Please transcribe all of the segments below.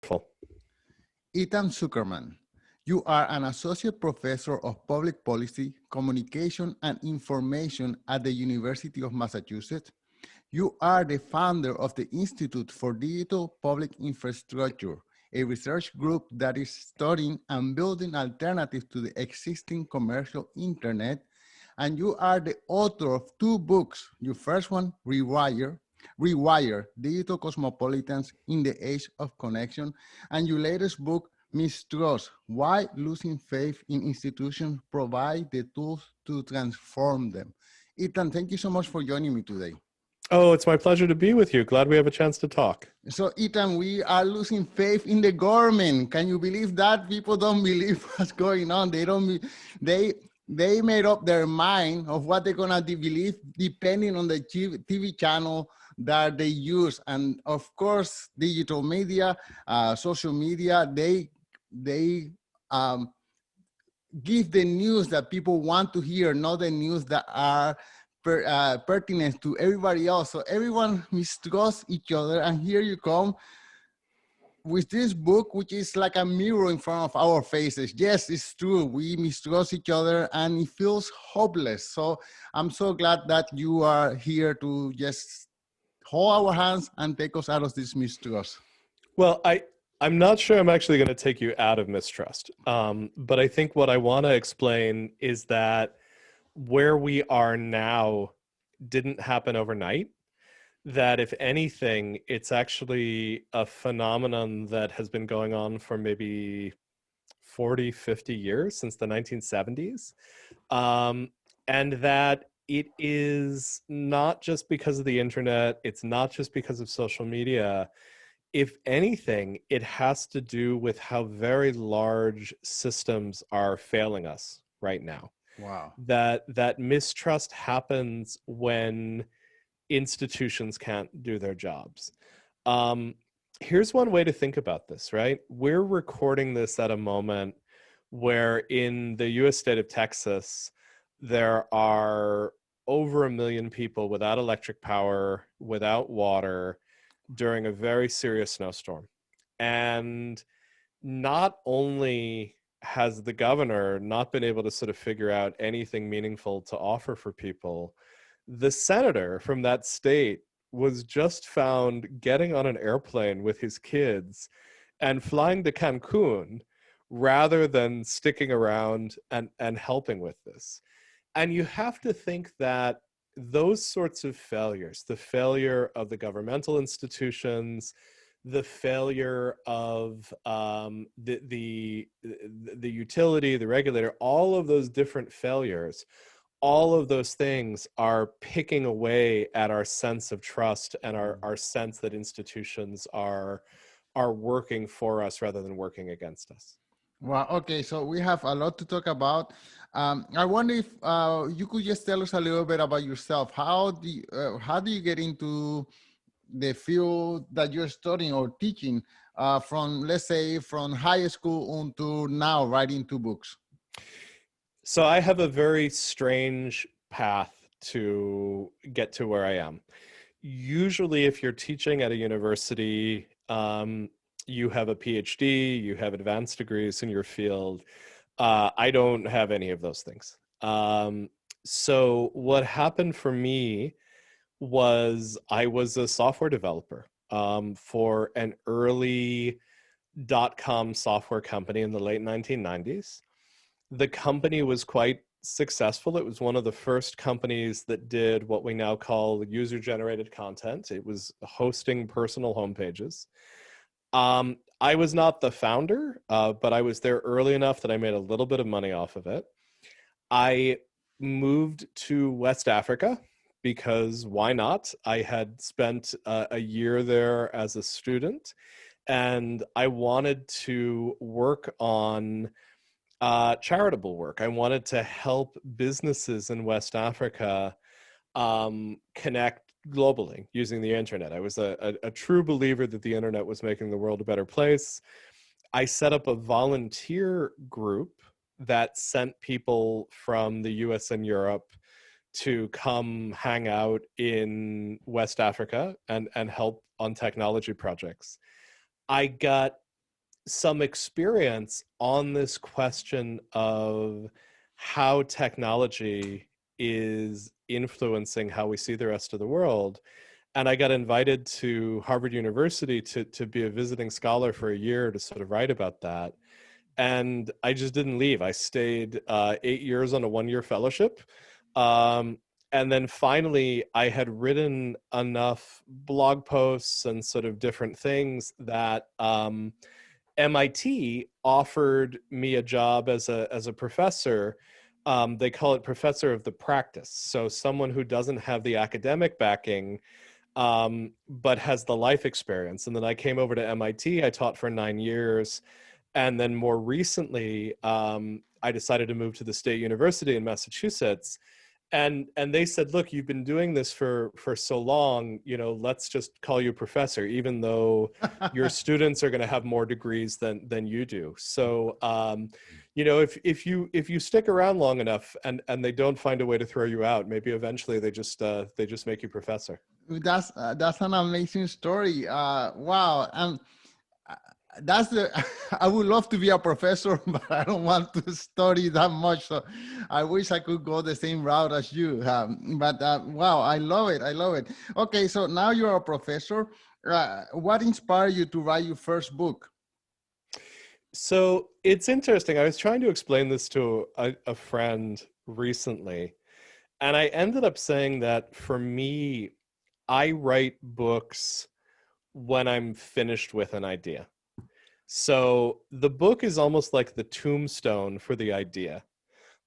Wonderful. Ethan Zuckerman, you are an associate professor of public policy, communication, and information at the University of Massachusetts. You are the founder of the Institute for Digital Public Infrastructure, a research group that is studying and building alternatives to the existing commercial internet. And you are the author of two books. Your first one, Rewire, Digital Cosmopolitans in the Age of Connection, and your latest book, Mistrust, Why Losing Faith in Institutions Provide the Tools to Transform Them. Ethan, thank you so much for joining me today. Oh, it's my pleasure to be with you. Glad we have a chance to talk. So, Ethan, we are losing faith in the government. Can you believe that? People don't believe what's going on. They don't. They made up their mind of what they're gonna believe depending on the TV channel that they use, and of course, digital media, social media. They give the news that people want to hear, not the news that are pertinent to everybody else. So everyone mistrusts each other, and here you come with this book, which is like a mirror in front of our faces. Yes, it's true. We mistrust each other, and it feels hopeless. So I'm so glad that you are here to just hold our hands and take us out of this mistrust. Well, I'm not sure I'm actually going to take you out of mistrust. But I think what I want to explain is that where we are now didn't happen overnight. That if anything, it's actually a phenomenon that has been going on for maybe 40, 50 years, since the 1970s. And that it is not just because of the internet, it's not just because of social media. If anything, it has to do with how very large systems are failing us right now. Wow. That mistrust happens when institutions can't do their jobs. Here's one way to think about this, right? We're recording this at a moment where in the US state of Texas, there are over 1 million people without electric power, without water, during a very serious snowstorm. And not only has the governor not been able to sort of figure out anything meaningful to offer for people, the senator from that state was just found getting on an airplane with his kids and flying to Cancun rather than sticking around and helping with this. And you have to think that those sorts of failures, the failure of the governmental institutions, the failure of the utility, the regulator, all of those different failures, all of those things are picking away at our sense of trust and our sense that institutions are working for us rather than working against us. Well, okay, so we have a lot to talk about. I wonder if you could just tell us a little bit about yourself. How do you get into the field that you're studying or teaching from, let's say, from high school on to now writing two books? So I have a very strange path to get to where I am. Usually, if you're teaching at a university, you have a PhD, you have advanced degrees in your field. I don't have any of those things. So what happened for me was I was a software developer for an early .com software company in the late 1990s. The company was quite successful. It was one of the first companies that did what we now call user-generated content. It was hosting personal homepages. I was not the founder, but I was there early enough that I made a little bit of money off of it. I moved to West Africa because why not? I had spent a year there as a student, and I wanted to work on charitable work. I wanted to help businesses in West Africa connect globally using the internet. I was a true believer that the internet was making the world a better place. I set up a volunteer group that sent people from the US and Europe to come hang out in West Africa and help on technology projects. I got some experience on this question of how technology is influencing how we see the rest of the world. And I got invited to Harvard University to be a visiting scholar for a year to sort of write about that. And I just didn't leave. I stayed 8 years on a one-year fellowship. Um, and then finally, I had written enough blog posts and sort of different things that MIT offered me a job as a professor. They call it professor of the practice. So someone who doesn't have the academic backing, but has the life experience. And then I came over to MIT. I taught for 9 years. And then more recently, I decided to move to the State University in Massachusetts. And they said, look, you've been doing this for so long, let's just call you professor, even though your students are going to have more degrees than you do. So if you stick around long enough and they don't find a way to throw you out, maybe eventually they just make you professor. That's an amazing story. Wow. Uh, that's the I would love to be a professor, but I don't want to study that much. So I wish I could go the same route as you. But wow, I love it. I love it. Okay, so now you're a professor. What inspired you to write your first book? So it's interesting. I was trying to explain this to a friend recently, and I ended up saying that for me, I write books when I'm finished with an idea. So the book is almost like the tombstone for the idea.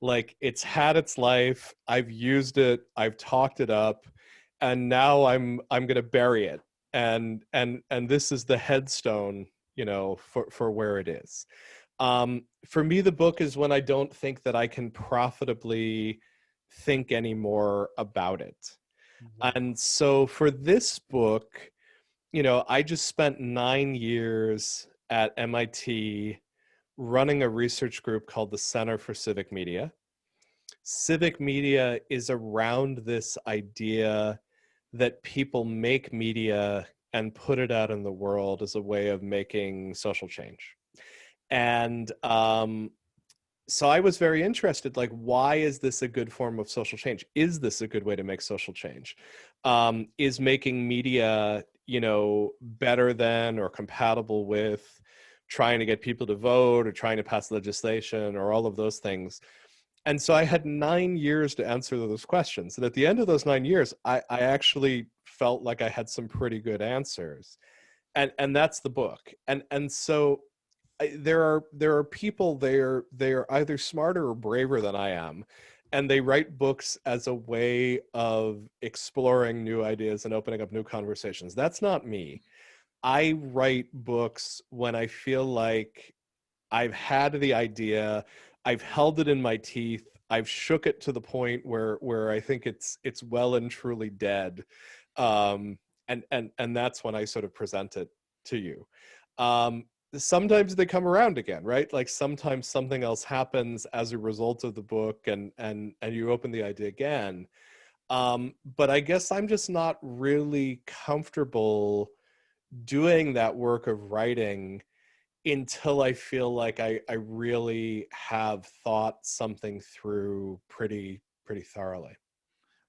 Like it's had its life, I've used it, I've talked it up, and now I'm going to bury it. And this is the headstone, for where it is. For me, the book is when I don't think that I can profitably think anymore about it. And so for this book, I just spent 9 years at MIT running a research group called the Center for Civic Media. Civic media is around this idea that people make media and put it out in the world as a way of making social change. And so I was very interested, like, why is this a good form of social change? Is this a good way to make social change? Is making media, better than or compatible with trying to get people to vote or trying to pass legislation or all of those things? And so I had 9 years to answer those questions. And at the end of those 9 years, I actually felt like I had some pretty good answers. And that's the book. And so there are people, they're either smarter or braver than I am, and they write books as a way of exploring new ideas and opening up new conversations. That's not me. I write books when I feel like I've had the idea, I've held it in my teeth, I've shook it to the point where I think it's well and truly dead, and that's when I sort of present it to you. Um, Sometimes they come around again, right? Like sometimes something else happens as a result of the book, and you open the idea again. But I guess I'm just not really comfortable doing that work of writing until I feel like I really have thought something through pretty thoroughly.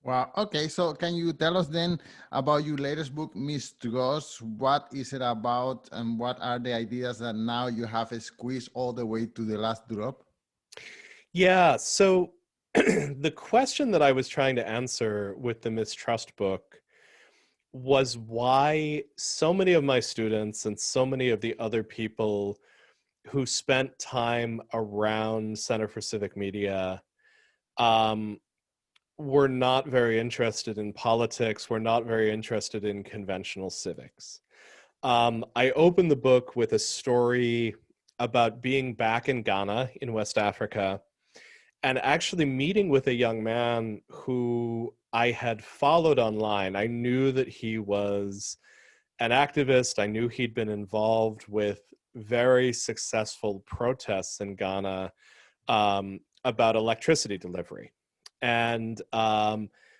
Wow. Okay. So, can you tell us then about your latest book, Mistrust? What is it about, and what are the ideas that now you have squeezed all the way to the last drop? Yeah, so the question that I was trying to answer with the Mistrust book was why so many of my students and so many of the other people who spent time around Center for Civic Media um, were not very interested in politics, were not very interested in conventional civics. I opened the book with a story about being back in Ghana in West Africa and actually meeting with a young man who I had followed online. I knew that he was an activist. I knew he'd been involved with very successful protests in Ghana about electricity delivery. And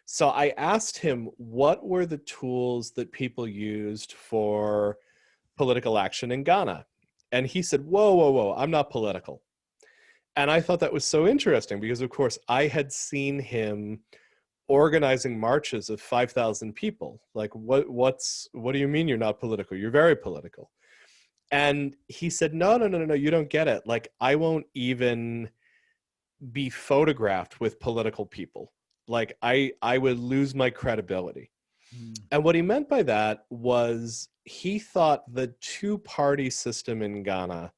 so I asked him, what were the tools that people used for political action in Ghana? And he said, whoa, whoa, whoa, I'm not political. And I thought that was so interesting because, of course, I had seen him organizing marches of 5,000 people. Like, what do you mean you're not political? You're very political. And he said, no, no, no, no, no, you don't get it. Like, I won't even be photographed with political people. Like, I would lose my credibility. Mm. And what he meant by that was he thought the two-party system in Ghana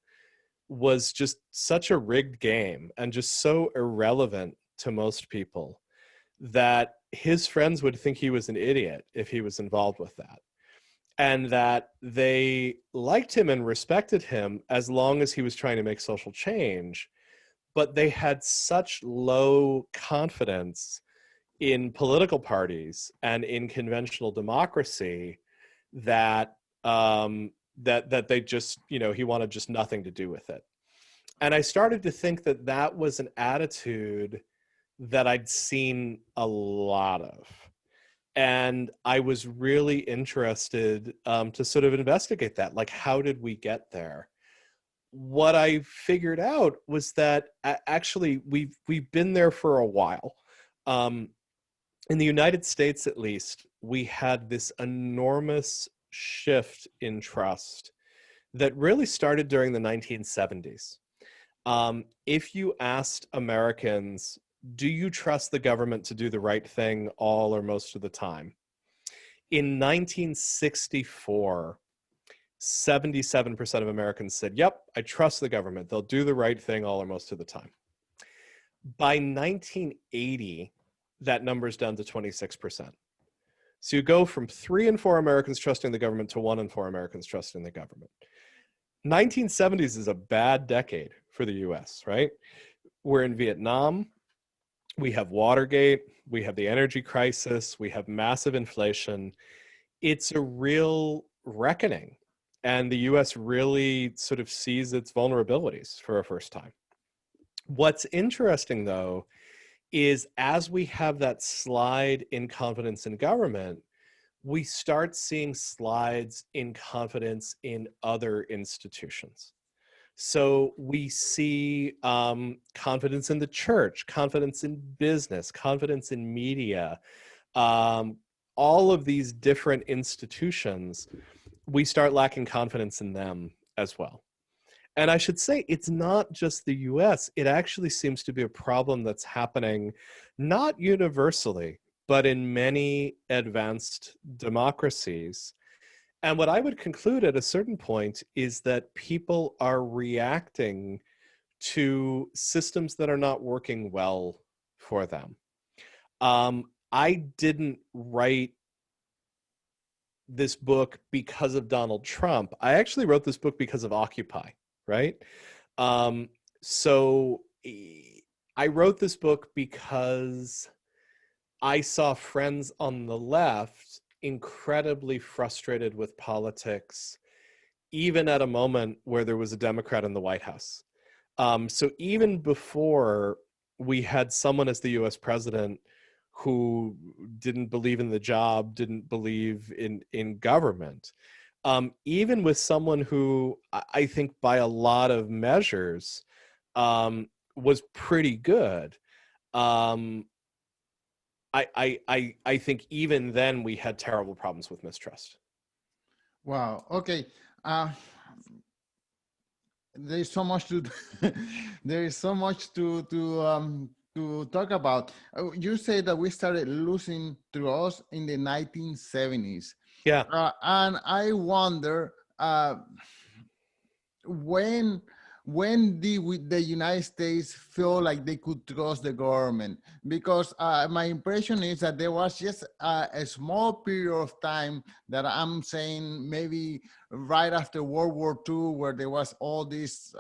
was just such a rigged game and just so irrelevant to most people that his friends would think he was an idiot if he was involved with that. And that they liked him and respected him as long as he was trying to make social change. But they had such low confidence in political parties and in conventional democracy that that they just, he wanted just nothing to do with it. And I started to think that that was an attitude that I'd seen a lot of. And I was really interested to sort of investigate that. Like, how did we get there? What I figured out was that actually we've been there for a while. In the United States, at least, we had this enormous shift in trust that really started during the 1970s. If you asked Americans, do you trust the government to do the right thing all or most of the time? In 1964, 77% of Americans said, yep, I trust the government. They'll do the right thing all or most of the time. By 1980, that number's down to 26%. So you go from 3 in 4 Americans trusting the government to 1 in 4 Americans trusting the government. 1970s is a bad decade for the US, right? We're in Vietnam. We have Watergate. We have the energy crisis. We have massive inflation. It's a real reckoning. And the US really sort of sees its vulnerabilities for a first time. What's interesting, though, is as we have that slide in confidence in government, we start seeing slides in confidence in other institutions. So we see confidence in the church, confidence in business, confidence in media, all of these different institutions, we start lacking confidence in them as well. And I should say, it's not just the US. It actually seems to be a problem that's happening not universally, but in many advanced democracies. And what I would conclude at a certain point is that people are reacting to systems that are not working well for them. I didn't write this book because of Donald Trump. I actually wrote this book because of Occupy, right? So I wrote this book because I saw friends on the left incredibly frustrated with politics, even at a moment where there was a Democrat in the White House. So even before we had someone as the US president who didn't believe in the job, didn't believe in government, even with someone who I think by a lot of measures was pretty good, I think even then we had terrible problems with mistrust. Wow. Okay. There's so much to there is so much to talk about. You say that we started losing trust in the 1970s. Yeah. And I wonder when did the United States feel like they could trust the government? Because my impression is that there was just a small period of time that I'm saying maybe right after World War II, where there was all these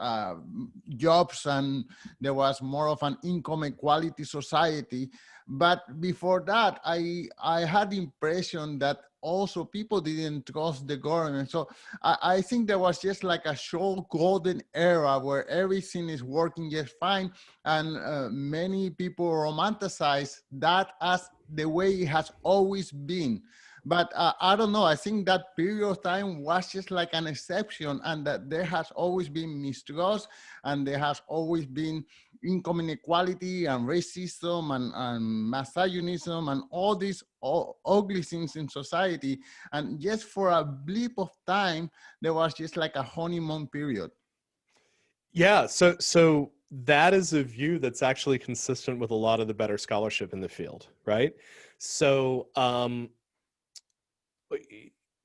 jobs and there was more of an income equality society. But before that, I had the impression that also people didn't trust the government. So I think there was just like a short golden era where everything is working just fine. And many people romanticize that as the way it has always been. But I don't know. I think that period of time was just like an exception, and that there has always been mistrust, and there has always been income inequality and racism and misogynism and all these ugly things in society. And just for a blip of time, there was just like a honeymoon period. Yeah, so that is a view that's actually consistent with a lot of the better scholarship in the field, right? So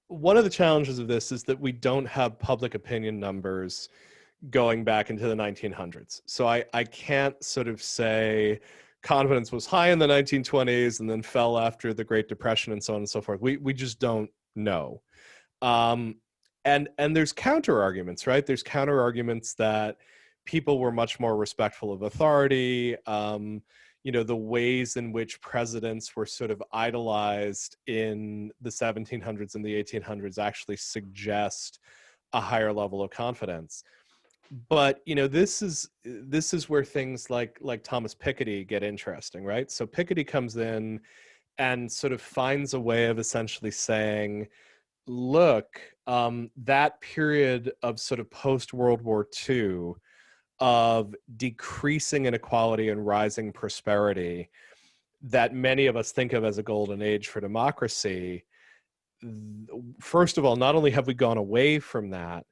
one of the challenges of this is that we don't have public opinion numbers going back into the 1900s. So I can't sort of say confidence was high in the 1920s and then fell after the Great Depression and so on and so forth. We just don't know. Um, and there's counter arguments, right? There's counter arguments that people were much more respectful of authority. The ways in which presidents were sort of idolized in the 1700s and the 1800s actually suggest a higher level of confidence. But this is where things like Thomas Piketty get interesting, right? So Piketty comes in and sort of finds a way of essentially saying, look, that period of sort of post-World War II of decreasing inequality and rising prosperity that many of us think of as a golden age for democracy, first of all, not only have we gone away from that,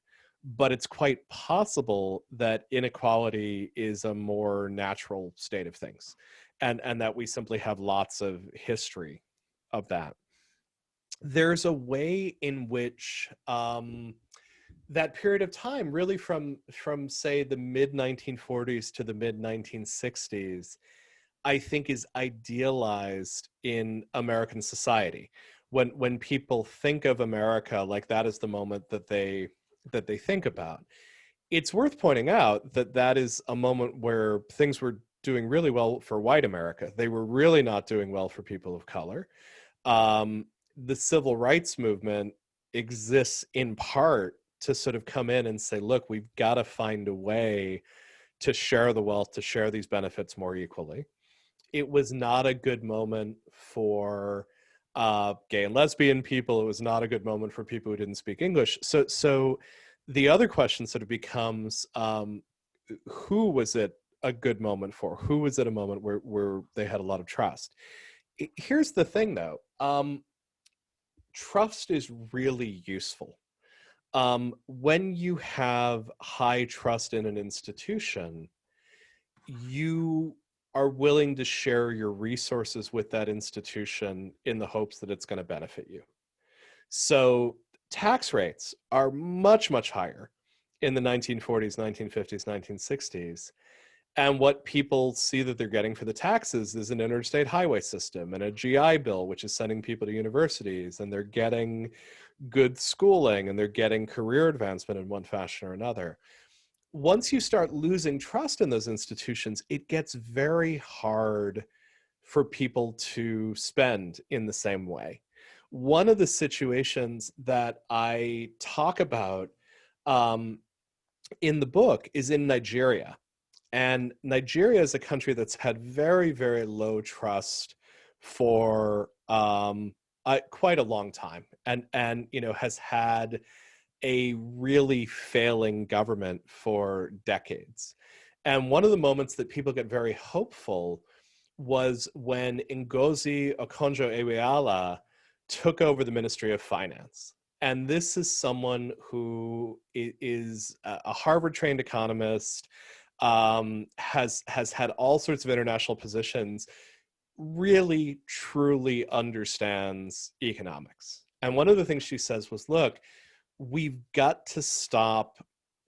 but it's quite possible that inequality is a more natural state of things, and that we simply have lots of history of that. There's a way in which that period of time, really from say the mid 1940s to the mid 1960s, I think is idealized in American society. When people think of America, like that is the moment that they think about. It's worth pointing out that that is a moment where things were doing really well for white America. They were really not doing well for people of color. The civil rights movement exists in part to sort of come in and say, look, we've got to find a way to share the wealth, to share these benefits more equally. It was not a good moment for gay and lesbian people. It was not a good moment for people who didn't speak English. So the other question sort of becomes, who was it a good moment for? Who was it a moment where they had a lot of trust? Here's the thing, though. Trust is really useful. When you have high trust in an institution, you are willing to share your resources with that institution in the hopes that it's going to benefit you. So tax rates are much, much higher in the 1940s, 1950s, 1960s. And what people see that they're getting for the taxes is an interstate highway system and a GI Bill, which is sending people to universities, and they're getting good schooling and they're getting career advancement in one fashion or another. Once you start losing trust in those institutions, it gets very hard for people to spend in the same way. One of the situations that I talk about in the book is in Nigeria. And Nigeria is a country that's had very, very low trust for quite a long time, and has had a really failing government for decades. And one of the moments that people get very hopeful was when Ngozi Okonjo-Iweala took over the Ministry of Finance. And this is someone who is a Harvard-trained economist, has had all sorts of international positions, really, truly understands economics. And one of the things she says was, look, we've got to stop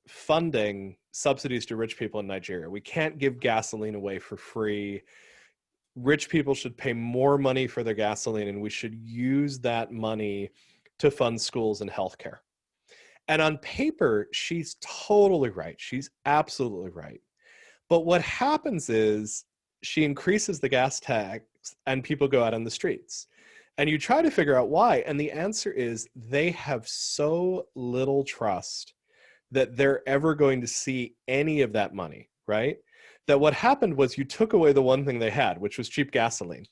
funding subsidies to rich people in Nigeria. We can't give gasoline away for free. Rich people should pay more money for their gasoline, and we should use that money to fund schools and healthcare. And on paper, she's totally right. She's absolutely right. But what happens is she increases the gas tax and people go out on the streets. And you try to figure out why. And the answer is they have so little trust that they're ever going to see any of that money, right? That what happened was you took away the one thing they had, which was cheap gasoline.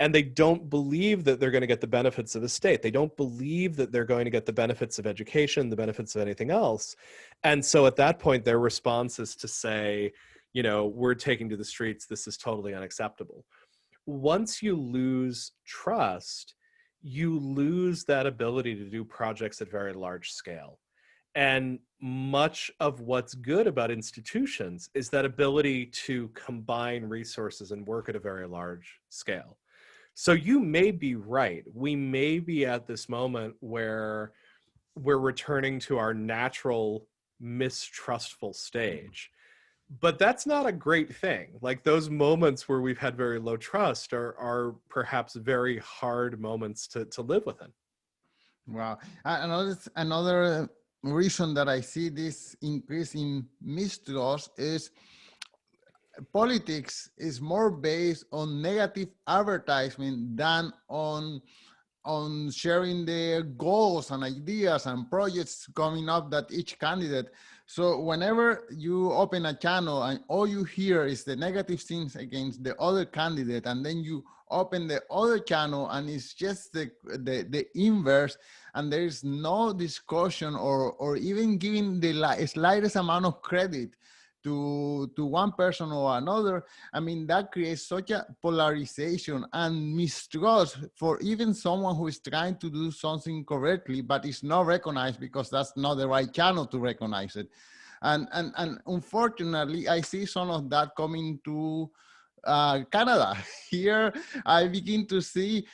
and they don't believe that they're going to get the benefits of the state. They don't believe that they're going to get the benefits of education, the benefits of anything else. And so at that point, their response is to say, we're taking to the streets. This is totally unacceptable. Once you lose trust, you lose that ability to do projects at very large scale. And much of what's good about institutions is that ability to combine resources and work at a very large scale. So you may be right. We may be at this moment where we're returning to our natural mistrustful stage. But that's not a great thing. Like, those moments where we've had very low trust are perhaps very hard moments to live within. Wow. Another reason that I see this increase in mistrust is politics is more based on negative advertisement than on sharing the goals and ideas and projects coming up that each candidate. So whenever you open a channel and all you hear is the negative things against the other candidate, and then you open the other channel and it's just the inverse, and there's no discussion or even giving the slightest amount of credit to one person or another, I mean, that creates such a polarization and mistrust for even someone who is trying to do something correctly, but is not recognized because that's not the right channel to recognize it. And unfortunately, I see some of that coming to Canada. Here, I begin to see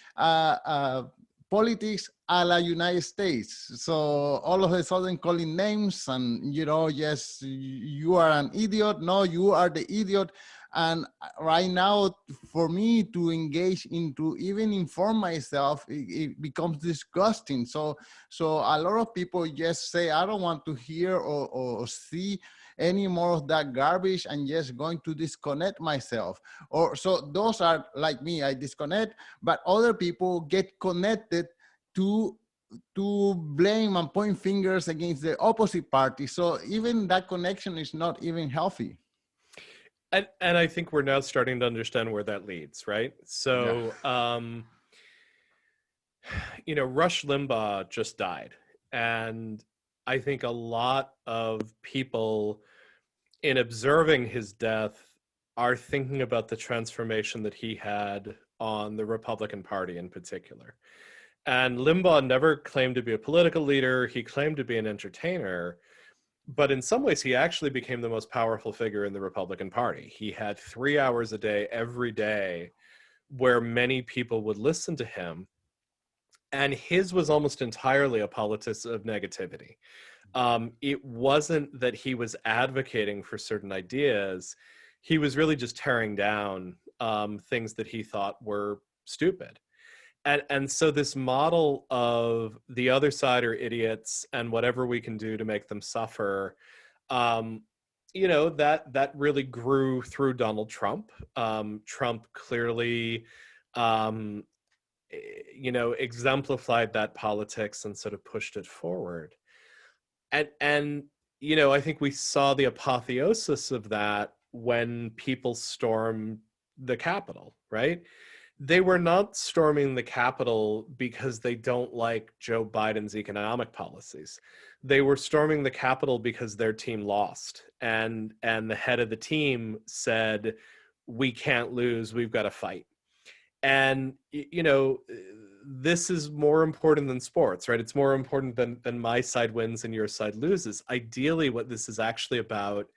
politics a la United States. So all of a sudden calling names and, yes, you are an idiot. No, you are the idiot. And right now, for me to engage into even inform myself, it becomes disgusting. So a lot of people just say, I don't want to hear or see any more of that garbage, and just going to disconnect myself. Or so those are like me, I disconnect, but other people get connected to blame and point fingers against the opposite party. So even that connection is not even healthy. And I think we're now starting to understand where that leads, right? So, Rush Limbaugh just died. And I think a lot of people, in observing his death, are thinking about the transformation that he had on the Republican Party in particular. And Limbaugh never claimed to be a political leader. He claimed to be an entertainer. But in some ways, he actually became the most powerful figure in the Republican Party. He had 3 hours a day, every day, where many people would listen to him. And his was almost entirely a politics of negativity. It wasn't that he was advocating for certain ideas. He was really just tearing down things that he thought were stupid. And so this model of the other side are idiots and whatever we can do to make them suffer, that really grew through Donald Trump. Trump clearly, exemplified that politics and sort of pushed it forward. And I think we saw the apotheosis of that when people stormed the Capitol, right? They were not storming the Capitol because they don't like Joe Biden's economic policies. They were storming the Capitol because their team lost. And the head of the team said, we can't lose, we've got to fight. And, this is more important than sports, right? It's more important than my side wins and your side loses. Ideally, what this is actually about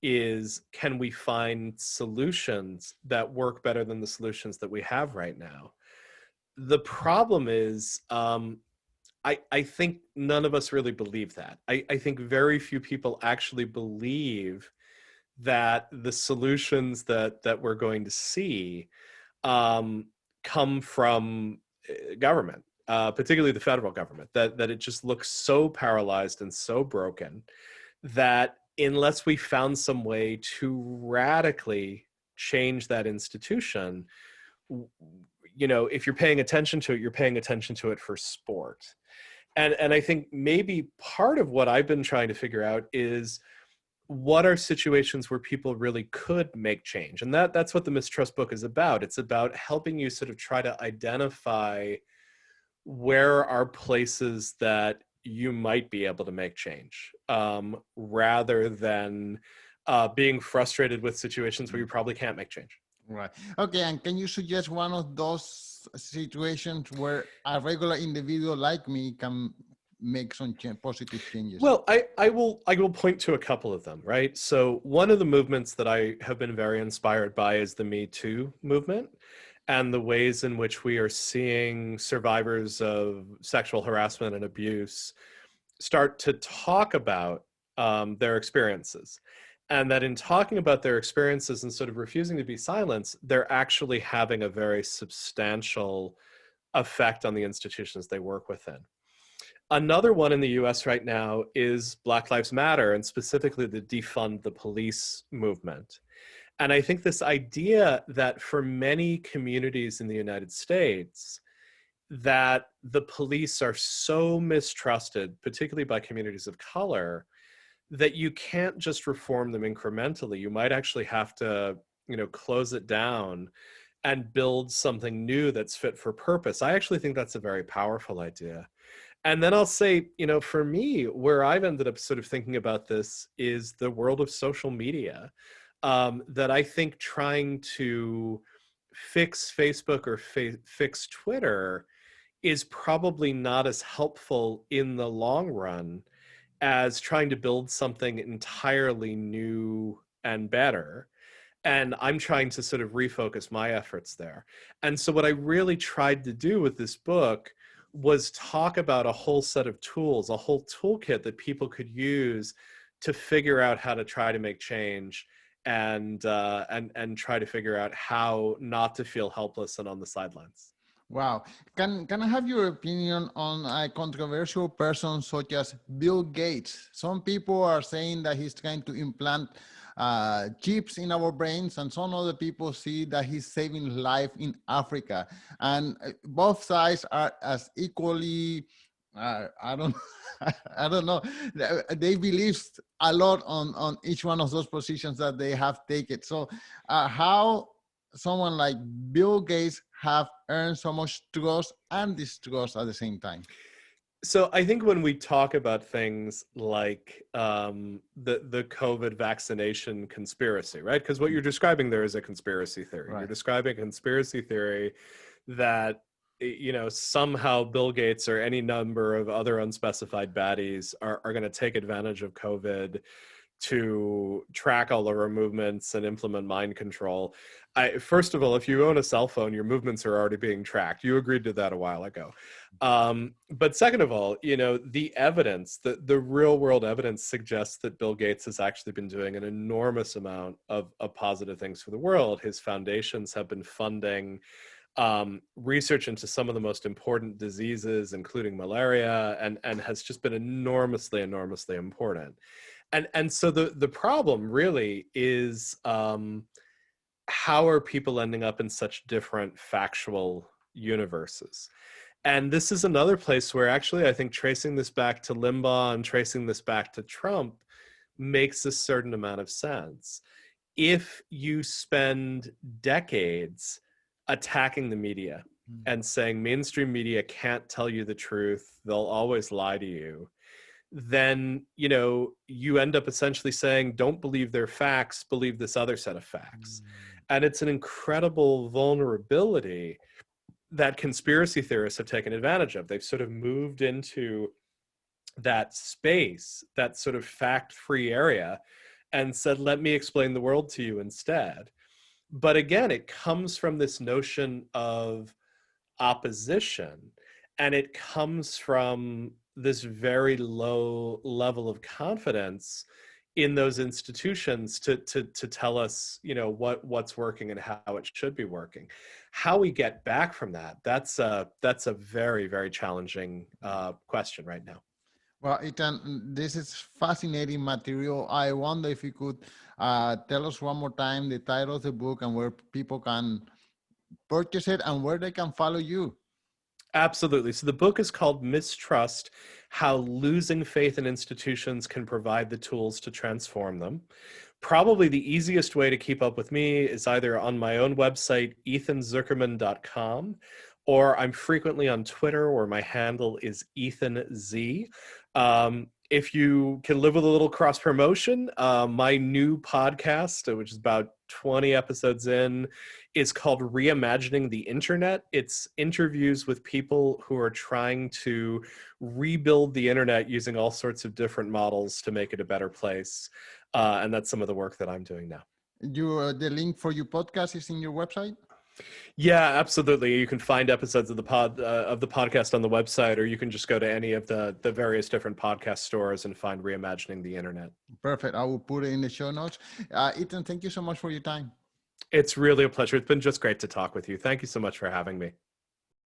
is, can we find solutions that work better than the solutions that we have right now? The problem is, I think none of us really believe that. I think very few people actually believe that the solutions that we're going to see come from government, particularly the federal government, that it just looks so paralyzed and so broken that unless we found some way to radically change that institution, if you're paying attention to it, you're paying attention to it for sport. And I think maybe part of what I've been trying to figure out is, what are situations where people really could make change? And that's what the Mistrust book is about. It's about helping you sort of try to identify where are places that you might be able to make change, rather than being frustrated with situations where you probably can't make change. Right. Okay. And can you suggest one of those situations where a regular individual like me can make some positive changes? Well, I will point to a couple of them, right? So one of the movements that I have been very inspired by is the Me Too movement, and the ways in which we are seeing survivors of sexual harassment and abuse start to talk about their experiences. And that in talking about their experiences and sort of refusing to be silenced, they're actually having a very substantial effect on the institutions they work within. Another one in the US right now is Black Lives Matter, and specifically the defund the police movement. And I think this idea that for many communities in the United States, that the police are so mistrusted, particularly by communities of color, that you can't just reform them incrementally. You might actually have to, close it down and build something new that's fit for purpose. I actually think that's a very powerful idea. And then I'll say, for me, where I've ended up sort of thinking about this is the world of social media. That I think trying to fix Facebook or fix Twitter is probably not as helpful in the long run as trying to build something entirely new and better. And I'm trying to sort of refocus my efforts there. And so what I really tried to do with this book was talk about a whole set of tools, a whole toolkit that people could use to figure out how to try to make change, and try to figure out how not to feel helpless and on the sidelines. Wow. Can I have your opinion on a controversial person such as Bill Gates? Some people are saying that he's trying to implant chips in our brains, and some other people see that he's saving life in Africa. And both sides are as equally, I don't, I don't know. They believe a lot on each one of those positions that they have taken. So how someone like Bill Gates have earned so much trust and distrust at the same time? So I think when we talk about things like the COVID vaccination conspiracy, right? Because what you're describing there is a conspiracy theory. Right. You're describing a conspiracy theory that somehow Bill Gates or any number of other unspecified baddies are going to take advantage of COVID to track all of our movements and implement mind control. First of all, if you own a cell phone, your movements are already being tracked. You agreed to that a while ago. But second of all, the evidence, the real world evidence suggests that Bill Gates has actually been doing an enormous amount of positive things for the world. His foundations have been funding research into some of the most important diseases, including malaria, and has just been enormously important. And so the problem really is, how are people ending up in such different factual universes? And this is another place where actually I think tracing this back to Limbaugh and tracing this back to Trump makes a certain amount of sense. If you spend decades attacking the media and saying mainstream media can't tell you the truth, they'll always lie to you, then you end up essentially saying, don't believe their facts, believe this other set of facts. And it's an incredible vulnerability that conspiracy theorists have taken advantage of. They've sort of moved into that space, that sort of fact-free area, and said, let me explain the world to you instead. But again, it comes from this notion of opposition, and it comes from this very low level of confidence in those institutions to tell us what's working and how it should be working. How we get back from that's a very, very challenging question right now. Well, Ethan, this is fascinating material. I wonder if you could tell us one more time the title of the book and where people can purchase it and where they can follow you. Absolutely. So the book is called Mistrust: how losing faith in institutions can provide the tools to transform them. Probably the easiest way to keep up with me is either on my own website, ethanzuckerman.com, or I'm frequently on Twitter where my handle is EthanZ. If you can live with a little cross promotion, my new podcast, which is about 20 episodes in, is called Reimagining the Internet. It's interviews with people who are trying to rebuild the internet using all sorts of different models to make it a better place. And that's some of the work that I'm doing now. The link for your podcast is in your website? Yeah, absolutely. You can find episodes of the podcast on the website, or you can just go to any of the various different podcast stores and find Reimagining the Internet. Perfect. I will put it in the show notes. Ethan, thank you so much for your time. It's really a pleasure. It's been just great to talk with you. Thank you so much for having me.